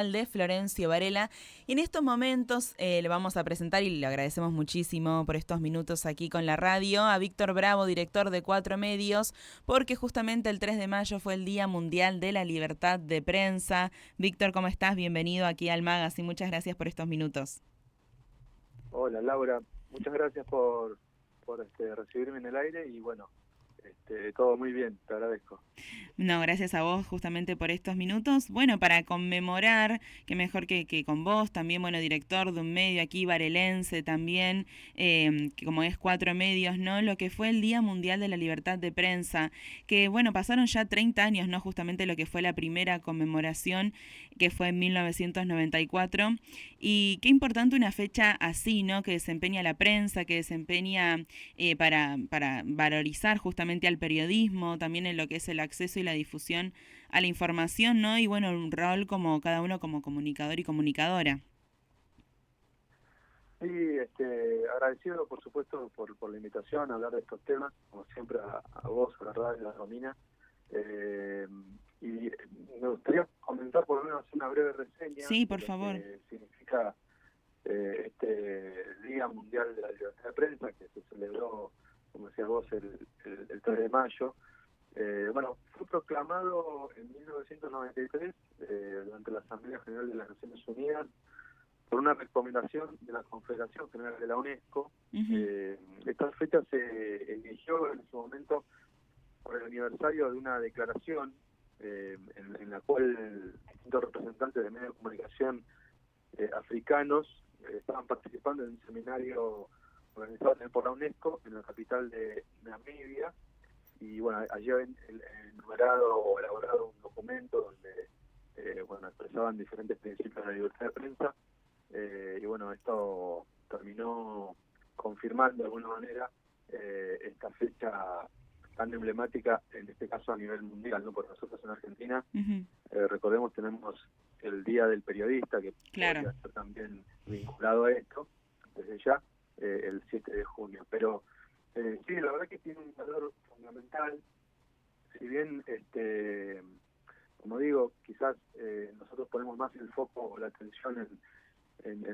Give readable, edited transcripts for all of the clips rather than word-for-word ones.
de Florencio Varela. Y en estos momentos le vamos a presentar, y le agradecemos muchísimo por estos minutos aquí con la radio, a Víctor Bravo, director de Cuatro Medios, porque justamente el 3 de mayo fue el Día Mundial de la Libertad de Prensa. Víctor, ¿cómo estás? Bienvenido aquí al Magazine. Muchas gracias por estos minutos. Hola Laura, muchas gracias por recibirme en el aire y bueno, todo muy bien, te agradezco. No, gracias a vos justamente por estos minutos. Bueno, para conmemorar, que mejor que con vos, también, bueno, director de un medio aquí, varelense también, que como es Cuatro Medios, ¿no? Lo que fue el Día Mundial de la Libertad de Prensa, que bueno, pasaron ya 30 años, ¿no? Justamente lo que fue la primera conmemoración, que fue en 1994. Y qué importante una fecha así, ¿no? Que desempeña la prensa, que desempeña para valorizar justamente al periodismo, también en lo que es el acceso y la difusión a la información, ¿no? Y bueno, un rol como cada uno como comunicador y comunicadora. Sí, agradecido por supuesto por la invitación a hablar de estos temas, como siempre a vos, a la radio, a Romina. Y me gustaría comentar por lo menos una breve reseña Sí, de por lo favor. que significa este Día Mundial de la Libertad de Prensa, que se celebró, como decías vos, el 3 de mayo. Bueno, fue proclamado en 1993 durante la Asamblea General de las Naciones Unidas por una recomendación de la Confederación General de la UNESCO. Uh-huh. Esta fecha se eligió en su momento por el aniversario de una declaración en la cual distintos representantes de medios de comunicación africanos estaban participando en un seminario organizado por la UNESCO en la capital de Namibia. Y bueno, allí habían enumerado o elaborado un documento donde expresaban diferentes principios de la libertad de prensa. Y bueno, esto terminó confirmando de alguna manera esta fecha tan emblemática, en este caso a nivel mundial, ¿no? Porque nosotros en Argentina, Uh-huh. recordemos, tenemos el Día del Periodista, que Claro. podría ser también vinculado a esto, desde ya, el 7 de junio. Pero sí, la verdad que tiene un valor fundamental. Si bien, como digo, quizás nosotros ponemos más el foco o la atención en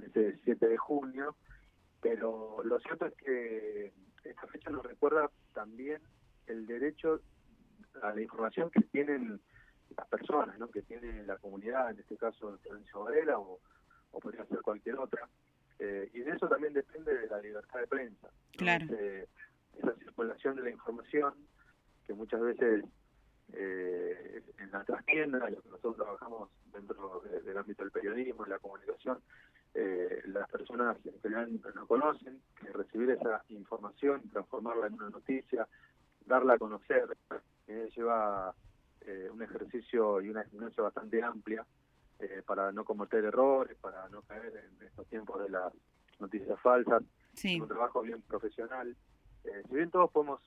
ese 7 de junio, pero lo cierto es que esta fecha nos recuerda también el derecho a la información que tienen las personas, ¿no? Que tiene la comunidad, en este caso Florencio Varela o podría ser cualquier otra. Y de eso también depende de la libertad de prensa, ¿no? Claro. Esa circulación de la información que muchas veces en la trastienda, lo que nosotros trabajamos dentro del ámbito del periodismo, de la comunicación, las personas en general no conocen, que recibir esa información, transformarla en una noticia, darla a conocer, lleva un ejercicio y una experiencia bastante amplia para no cometer errores, para no caer en estos tiempos de las noticias falsas, Sí. en un trabajo bien profesional. Si bien todos podemos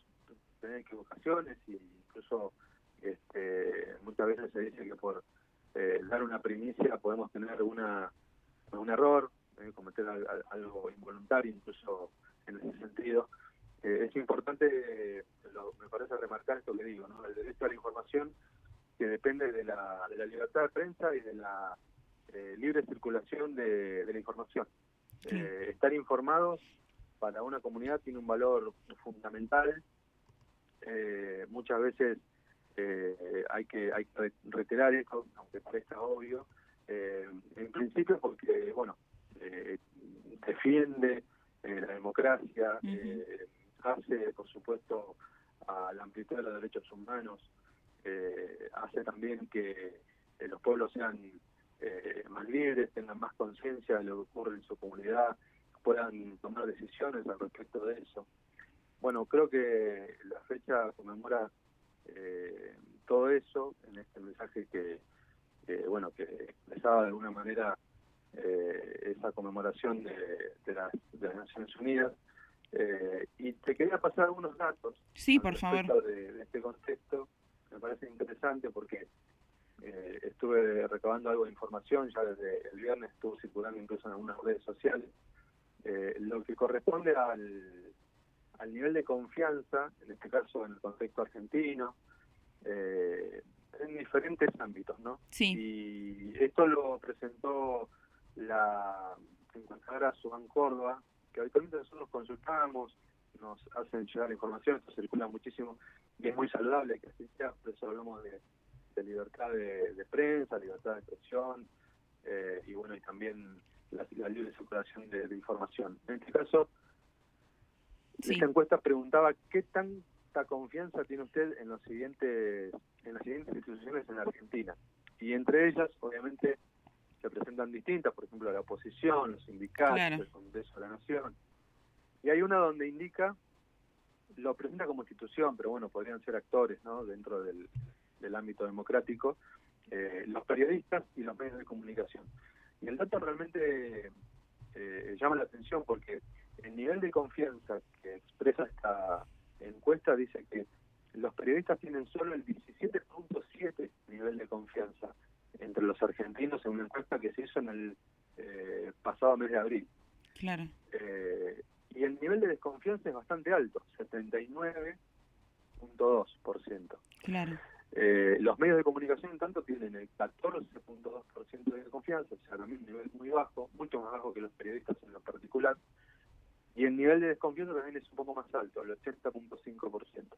tener equivocaciones e incluso muchas veces se dice que por dar una primicia podemos tener un error, cometer algo involuntario incluso en ese sentido. Es importante, me parece remarcar esto que digo, ¿no? El derecho a la información que depende de la libertad de prensa y de la libre circulación de la información. Sí. Estar informados para una comunidad tiene un valor fundamental. Muchas veces hay que reiterar esto, aunque parezca obvio, en principio porque, bueno, defiende la democracia, Uh-huh. hace, por supuesto, a la amplitud de los derechos humanos, hace también que los pueblos sean más libres, tengan más conciencia de lo que ocurre en su comunidad, puedan tomar decisiones al respecto de eso. Bueno, creo que la fecha conmemora todo eso en este mensaje que expresaba de alguna manera esa conmemoración de las Naciones Unidas. Y te quería pasar algunos datos Sí, al por favor. respecto de este contexto. Me parece interesante porque estuve recabando algo de información, ya desde el viernes estuvo circulando incluso en algunas redes sociales. Lo que corresponde al nivel de confianza, en este caso en el contexto argentino, en diferentes ámbitos, ¿no? Sí. Y esto lo presentó la encuestadora Suban Córdoba, que habitualmente nosotros consultamos, nos hacen llegar información, esto circula muchísimo y es muy saludable que así sea, por eso hablamos de libertad de prensa, libertad de expresión, y bueno, y también la libre circulación de información. En este caso, Sí. esta encuesta preguntaba qué tanta confianza tiene usted en las siguientes instituciones en la Argentina. Y entre ellas, obviamente, se presentan distintas, por ejemplo, la oposición, los sindicatos, Claro. el Congreso de la Nación. Y hay una donde indica, lo presenta como institución, pero bueno, podrían ser actores, ¿no?, dentro del ámbito democrático, los periodistas y los medios de comunicación. Y el dato realmente llama la atención porque el nivel de confianza que expresa esta encuesta dice que los periodistas tienen solo el 17.7 nivel de confianza entre los argentinos en una encuesta que se hizo en el pasado mes de abril. Claro. Y el nivel de desconfianza es bastante alto, 79.2%. Claro. Los medios de comunicación, en tanto, tienen el 14.2% de desconfianza, o sea, también un nivel muy bajo, mucho más bajo que los periodistas en lo particular. Y el nivel de desconfianza también es un poco más alto, el 80.5%.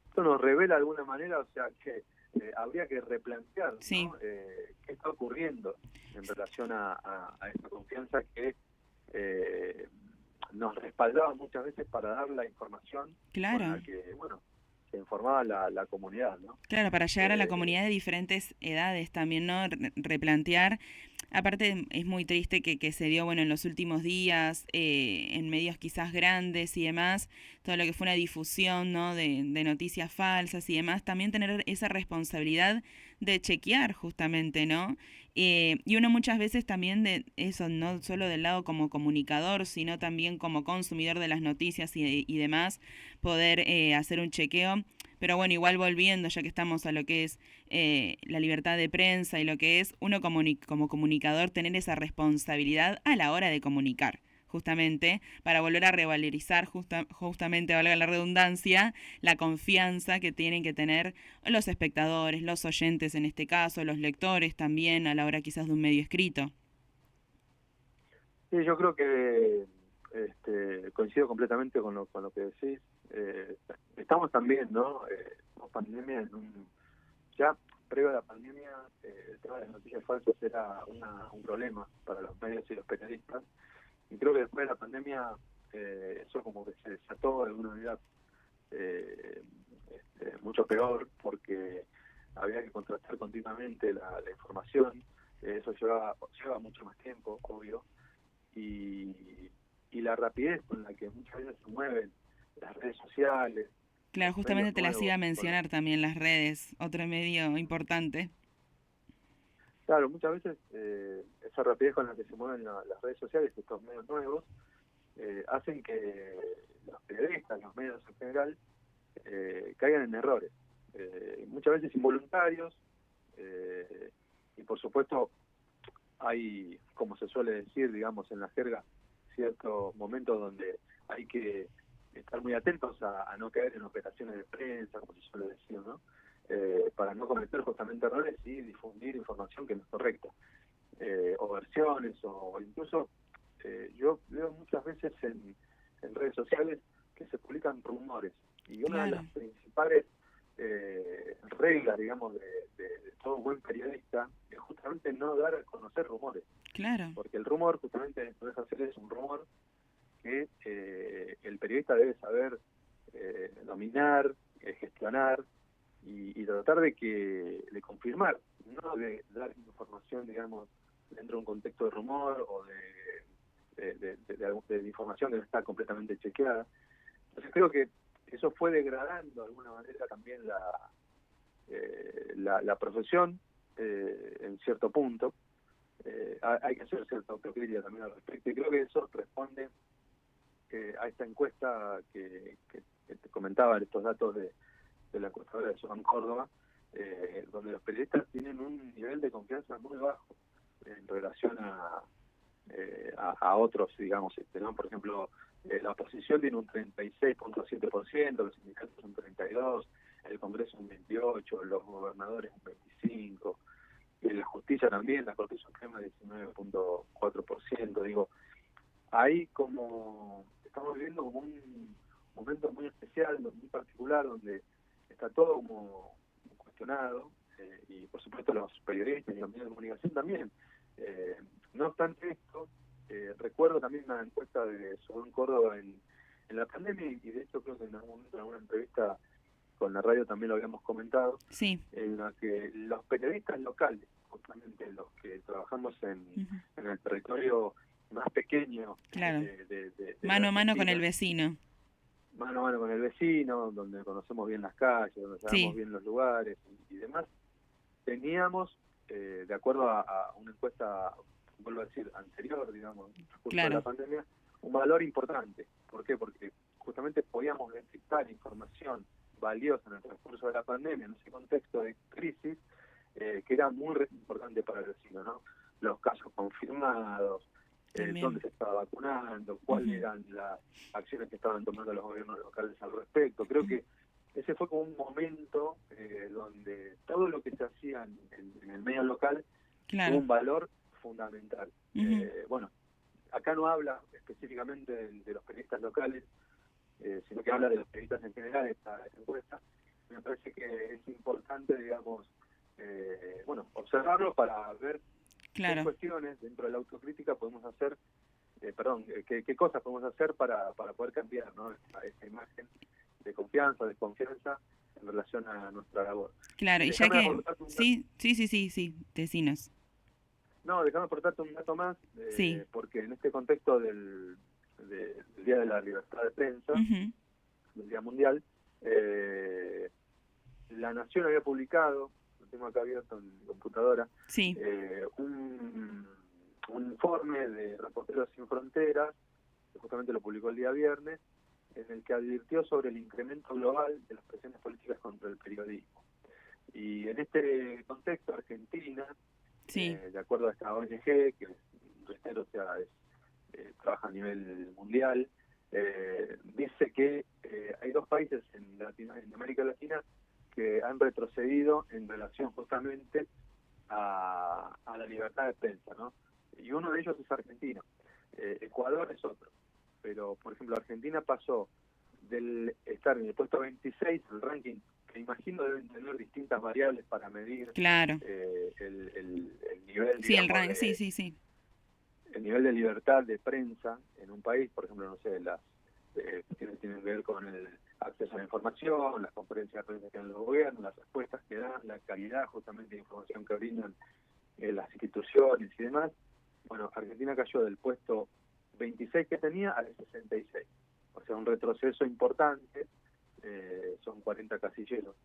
Esto nos revela de alguna manera, o sea, que habría que replantear, Sí. ¿no? Qué está ocurriendo en relación a esta confianza que nos respaldaba muchas veces para dar la información Claro. con la que, bueno, se informaba la comunidad, ¿no? Claro, para llegar a la comunidad de diferentes edades también, ¿no? Replantear. Aparte es muy triste que se dio, bueno, en los últimos días, en medios quizás grandes y demás, todo lo que fue una difusión, ¿no? De noticias falsas y demás, también tener esa responsabilidad de chequear justamente, ¿no? Y uno muchas veces también de eso, no solo del lado como comunicador, sino también como consumidor de las noticias y demás, poder hacer un chequeo. Pero bueno, igual volviendo, ya que estamos a lo que es la libertad de prensa y lo que es uno como comunicador tener esa responsabilidad a la hora de comunicar, justamente, para volver a revalorizar justamente, valga la redundancia, la confianza que tienen que tener los espectadores, los oyentes en este caso, los lectores también a la hora quizás de un medio escrito. Sí, yo creo que coincido completamente con lo que decís. Estamos también, ¿no? Post pandemia, ya previo a la pandemia, el tema de las noticias falsas era un problema para los medios y los periodistas. Y creo que después de la pandemia, eso como que se desató de una manera mucho peor, porque había que contrastar continuamente la información. Eso lleva mucho más tiempo, obvio. Y la rapidez con la que muchas veces se mueven las redes sociales, Claro, los justamente medios te las iba nuevos. a mencionar también las redes, otro medio importante. Claro, muchas veces esa rapidez con la que se mueven las redes sociales, estos medios nuevos, hacen que los periodistas, los medios en general, caigan en errores, muchas veces involuntarios, y por supuesto hay, como se suele decir, digamos, en la jerga, ciertos momentos donde hay que estar muy atentos a no caer en operaciones de prensa, como se suele decir, ¿no? Para no cometer justamente errores y difundir información que no es correcta, o versiones, o incluso yo veo muchas veces en redes sociales que se publican rumores, y una de Claro. las principales reglas, digamos, de todo buen periodista es justamente no dar a conocer rumores, Claro. porque el rumor justamente no deja de ser un rumor que el periodista debe saber dominar, gestionar y tratar de confirmar, no de dar información, digamos, dentro de un contexto de rumor o de información que no está completamente chequeada. Entonces creo que eso fue degradando de alguna manera también la profesión en cierto punto. Hay que hacer cierta autocrítica también al respecto, y creo que eso responde a esta encuesta que te comentaba, estos datos de la encuestadora de Suban Córdoba, donde los periodistas tienen un nivel de confianza muy bajo en relación a otros, digamos, ¿no? Por ejemplo, la oposición tiene un 36.7%, los sindicatos un 32%, el Congreso un 28%, los gobernadores un 25%, y la justicia también, la Corte Suprema 19.4%. Digo, ahí como estamos viviendo como un momento muy especial, muy particular, donde está todo como cuestionado, y por supuesto los periodistas y los medios de comunicación también. No obstante esto, recuerdo también una encuesta de Sodón Córdoba en la pandemia, y de hecho creo que en algún momento en alguna entrevista con la radio también lo habíamos comentado, Sí. en la que los periodistas locales, justamente los que trabajamos en el territorio más pequeño, Claro, de mano a mano con el Argentina, vecino. mano a mano con el vecino, donde conocemos bien las calles, donde sabemos Sí, bien los lugares y demás, teníamos, de acuerdo a una encuesta, vuelvo a decir, anterior, digamos, en el curso de la claro. pandemia, un valor importante. ¿Por qué? Porque justamente podíamos detectar información valiosa en el transcurso de la pandemia, en ese contexto de crisis, que era muy importante para el vecino, ¿no? Los casos confirmados, dónde También. se estaba vacunando, cuáles eran las acciones que estaban tomando los gobiernos locales al respecto. Creo que ese fue como un momento donde todo lo que se hacía en el medio local tuvo Claro. un valor fundamental. Ujú. Bueno, acá no habla específicamente de los periodistas locales, sino que habla de los periodistas en general esta encuesta. Me parece que es importante, digamos, bueno, observarlo para ver qué Claro. cuestiones dentro de la autocrítica podemos hacer, qué cosas podemos hacer para poder cambiar, ¿no? esa imagen de confianza, desconfianza en relación a nuestra labor. Claro, y ya Déjame que... aportarte un dato, Sí, sí, sí, sí, sí, decinos. déjame aportarte un dato más, Sí. porque en este contexto del Día de la Libertad de Prensa, Ujú. del Día Mundial, La Nación había publicado, lo tengo acá abierto en mi computadora, Sí, un informe de Reporteros Sin Fronteras, que justamente lo publicó el día viernes, en el que advirtió sobre el incremento global de las presiones políticas contra el periodismo. Y en este contexto, Argentina, sí, de acuerdo a esta ONG, que reitero, o sea, trabaja a nivel mundial, dice que hay dos países en América Latina que han retrocedido en relación justamente a la libertad de prensa, ¿no? Y uno de ellos es Argentina. Ecuador es otro. Pero, por ejemplo, Argentina pasó del estar en el puesto 26, el ranking, que imagino deben tener distintas variables para medir claro. el nivel, Sí, el digamos, rank, sí, sí, sí. el nivel de libertad de prensa en un país. Por ejemplo, no sé, las cuestiones tienen que ver con el acceso a la información, las conferencias de prensa que dan los gobiernos, las respuestas que dan, la calidad justamente de información que brindan las instituciones y demás. Bueno, Argentina cayó del puesto 26 que tenía al 66. O sea, un retroceso importante, son 40 casilleros.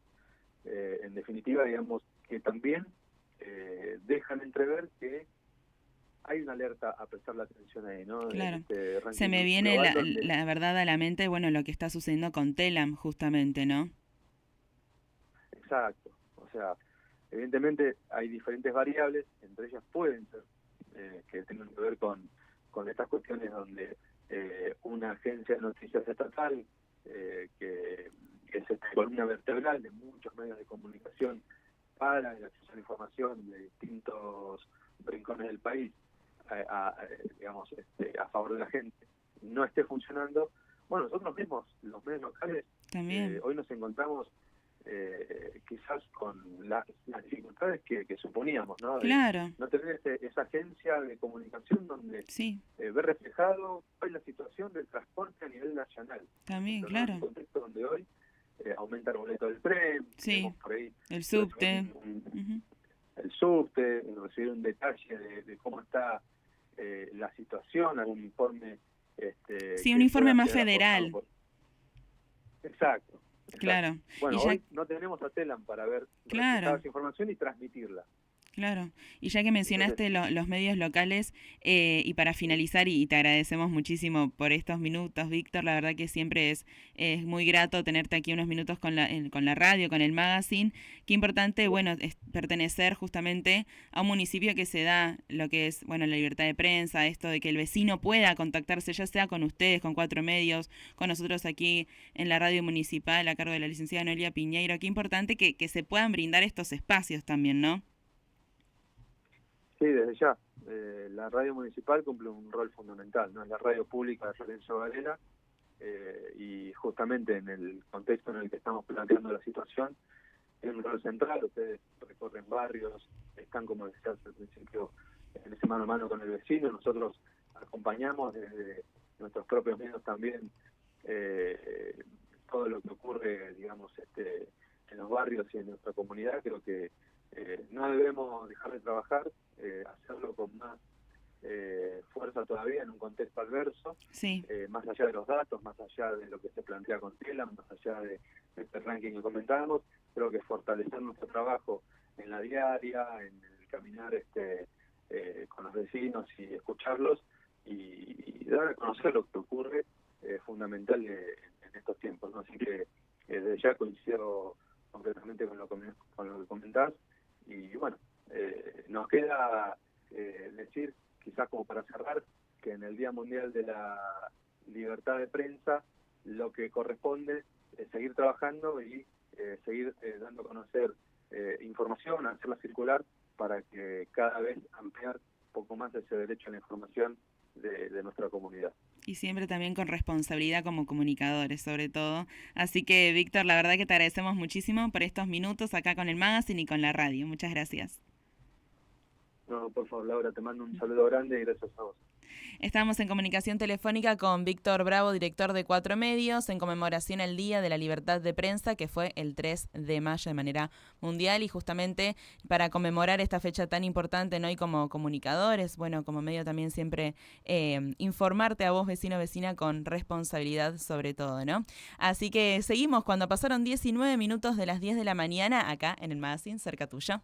En definitiva, digamos que también dejan entrever que hay una alerta a prestar la atención ahí, ¿no? En Claro. este Se ranking me viene global donde, la verdad a la mente, bueno, lo que está sucediendo con Telam, justamente, ¿no? exacto, o sea, evidentemente hay diferentes variables, entre ellas pueden ser que tengan que ver con estas cuestiones donde una agencia de noticias estatal, que es columna vertebral de muchos medios de comunicación para el acceso a la información de distintos rincones del país, digamos, a favor de la gente, no esté funcionando. Bueno, nosotros mismos, los medios locales, También. hoy nos encontramos quizás con las dificultades que suponíamos, ¿no? De Claro, no tener esa agencia de comunicación donde sí, ver reflejado cuál es la situación del transporte a nivel nacional. Por también, ejemplo, ¿no? En un claro. contexto donde hoy aumenta el boleto del tren, Sí, tenemos por ahí el recibir subte. Ujú. el subte, recibir un detalle de cómo está la situación, algún informe Sí, un que informe pueda más ser aportado federal, por... Exacto, exacto. claro. Y Bueno, ya, hoy no tenemos a Telam para ver, reflejar claro. esa información y transmitirla. Claro, y ya que Entonces, mencionaste los medios locales, y para finalizar, y te agradecemos muchísimo por estos minutos, Víctor, la verdad que siempre es muy grato tenerte aquí unos minutos con la radio, con el magazine. Qué importante, bueno, es pertenecer justamente a un municipio que se da lo que es, bueno, la libertad de prensa, esto de que el vecino pueda contactarse, ya sea con ustedes, con Cuatro Medios, con nosotros aquí en la radio municipal a cargo de la licenciada Noelia Piñeiro. Qué importante que se puedan brindar estos espacios también, ¿no? sí, desde ya. La radio municipal cumple un rol fundamental, ¿no? Es la radio pública de Florencio Varela, y justamente en el contexto en el que estamos planteando la situación, tiene un rol central. Ustedes recorren barrios, están, como decías al principio, en ese mano a mano con el vecino. Nosotros acompañamos desde nuestros propios medios también todo lo que ocurre, digamos, en los barrios y en nuestra comunidad. Creo que no debemos dejar de trabajar, hacerlo con más fuerza todavía en un contexto adverso, Sí. más allá de los datos, más allá de lo que se plantea con Telam, más allá de este ranking que comentábamos. Creo que fortalecer nuestro trabajo en la diaria, en el caminar con los vecinos y escucharlos, y dar a conocer lo que ocurre, fundamental en estos tiempos, ¿no? Así que desde ya coincido completamente con lo que comentás. Y bueno, nos queda decir, quizás como para cerrar, que en el Día Mundial de la Libertad de Prensa lo que corresponde es seguir trabajando y seguir dando a conocer información, hacerla circular, para que cada vez ampliar un poco más ese derecho a la información de nuestra comunidad. Y siempre también con responsabilidad como comunicadores, sobre todo. Así que, Víctor, la verdad que te agradecemos muchísimo por estos minutos acá con el magazine y con la radio. Muchas gracias. No, por favor, Laura, te mando un saludo grande y gracias a vos. Estamos en comunicación telefónica con Víctor Bravo, director de Cuatro Medios, en conmemoración al Día de la Libertad de Prensa, que fue el 3 de mayo de manera mundial, y justamente para conmemorar esta fecha tan importante, ¿no? Y como comunicadores, bueno, como medio también siempre informarte a vos, vecino, vecina, con responsabilidad sobre todo, ¿no? Así que seguimos cuando pasaron 19 minutos de las 10 de la mañana acá en el magazine cerca tuyo.